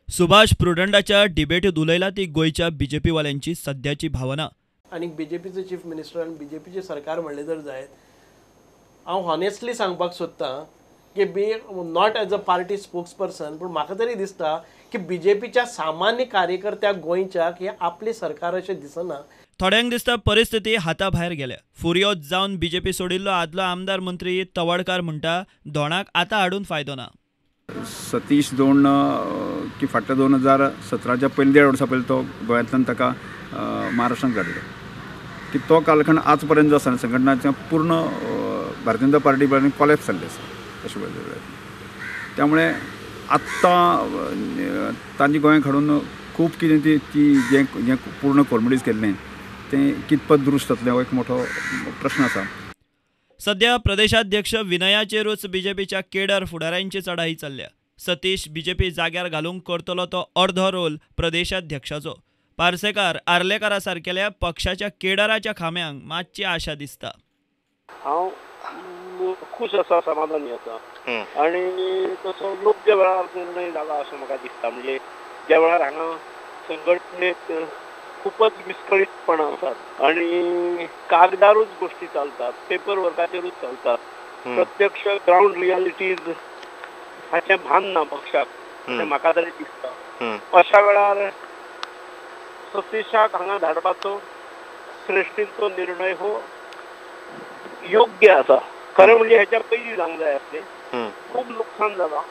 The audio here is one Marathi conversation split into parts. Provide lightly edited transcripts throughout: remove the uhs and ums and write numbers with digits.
सुभाष प्रुडंटाच्या डिबेटीत उलयला ती गोयच्या बीजेपी वाल्यांची सध्याची भावना. आणि बीजेपीचे चीफ मिनिस्टर आणि बीजेपीचे सरकार म्हणले जर जायत, हांव हॉनेस्टली सांगपाक सोदतां की be not as a party spokesperson, पूण म्हाका तरी दिसता की बीजेपीच्या सामान्य कार्यकर्त्याक गोंयच्याक हे आपले सरकार अशें दिसना. थोड्यांक दिसता परिस्थिती हाता भायर गेल्या. फुर्योज जावन बीजेपी सोडिल्लो आदलो आमदार मंत्री तवडकार म्हणटा धोणाक आतां हाडून फायदो ना. सतीश धोंड की फाटल्या 2017च्या पयलीं 1.5 वर्सां पयलीं तो गोंयांतल्यान ताका महाराष्ट्रांत धाडलो की तो कालखंड आज पर्यंत जो आसा संघटनाचें पूर्ण भारतीय जनता पार्टी पर्यंत कॉलेप्स जाल्लें आसा तशें पळयलें. त्यामुळे आत्तां तांची गोंयांत हाडून खूब कितें ती जें पूर्ण कॉमेडीज केल्लें तें कितपत दुरुस्त जातलें हो एक मोठो प्रश्न आसा. सध्या प्रदेशाध्यक्ष विनयाचेरूच बीजेपीच्या केडर फुडाऱ्यांची चढाई चल्ल्या. सतीश बीजेपी जाग्यार घालूंक करतलो तो अर्धो रोल प्रदेशाध्यक्षाचो. पार्सेकार आर्लेकारा सारकेल्या पक्षाच्या केडराच्या खांब्यांक मातशी आशा दिसता. हांव खूश आसा, समाधानी आसा आनी तसो योग्य वेळार निर्णय जाला अशें म्हाका दिसता. म्हणजे ज्या वेळार हांगा संघटनेक खूपच विस्कळीतपणां आसात आनी कागदारूच गोष्टी चलतात, पेपर वर्काचेरूच चलतात, प्रत्यक्ष ग्राउंड रियालिटीज हाचें भान ना पक्षाक अशें म्हाका तरी दिसता. अशा वेळार सतीशाक हांगा धाडपाचो श्रेश्ठींचो निर्णय हो योग्य आसा. खरें म्हणजे हेच्या पयलीं जावंक जाय आसलें. खूब लुकसाण जालां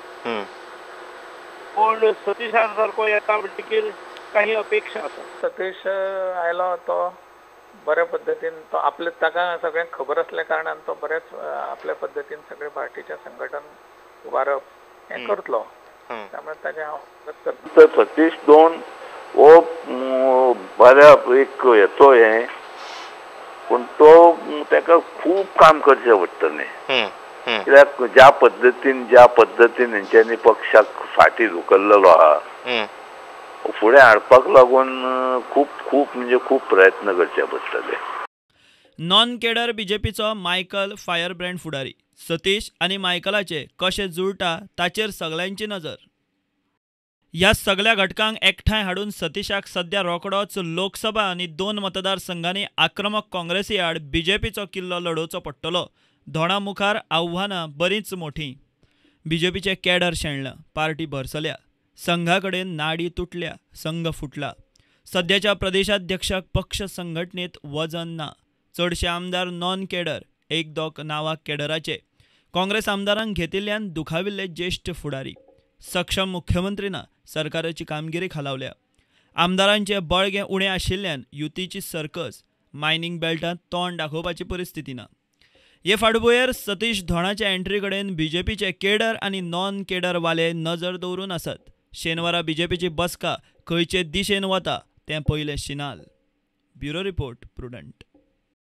पूण सतीशा सारको येता म्हणटकीर काही अपेक्षा आसा. सतीश आयलो तो बऱ्या पद्दतीन तो आपले ताका सगळ्यांक खबर असल्या कारणान तो बरेच आपल्या पद्दतीन सगळे पार्टीचे संघटन उबारप हें करतलो. त्यामुळे ताचे हांव मदत करता. सतीश धोंड हो बऱ्या एक येतो हें, पूण तो ताका खूब काम करचें पडटलें. कित्याक ज्या पद्दतीन हेंच्यांनी पक्षाक फाटीं धुकल्लेलो आहा फुडें हाडपाक लागून खूब प्रयत्न करचे पडटले. नॉन केडर बीजेपीचो मायकल फायरब्रँड फुडारी. सतीश आनी मायकलाचे कशें जुळटा ताचेर सगळ्यांची नजर. ह्या सगळ्या घटकांक एकठांय हाडून सतीशाक सध्या रोखडोच लोकसभा आनी 2 मतदारसंघांनी आक्रमक काँग्रेसी आड बीजेपीचो किल्लो लडोवचो पडटलो. धोणा मुखार आव्हानां बरींच मोठीं. बीजेपीचे कॅडर शेणला, पार्टी भरसल्या, संघा कडेन नाडी तुटल्या, संघ फुटला. सध्याच्या प्रदेशाध्यक्षाक पक्ष संघटनेत वजन ना. चडशे आमदार नॉन केडर, 1-2 नांवां केडराचे. काँग्रेस आमदारांक घेतिल्ल्यान दुखाविल्ले ज्येश्ठ फुडारी. सक्षम मुख्यमंत्री ना, सरकाराची कामगिरी खालावल्या. आमदारांचे बळगें उणें आशिल्ल्यान युतीची सर्कस, मायनिंग बेल्टांत तोंड दाखोवपाची परिस्थिती ना. हे फाटभुंयेर सतीश धोणाच्या एंट्री कडेन बीजेपीचे केडर आनी नॉन केडर वाले नजर दवरून आसात. शेनवारा बीजेपीची बसका खंयचे दिशेन वता तें पयलें शिनाल. Bureau report, prudent.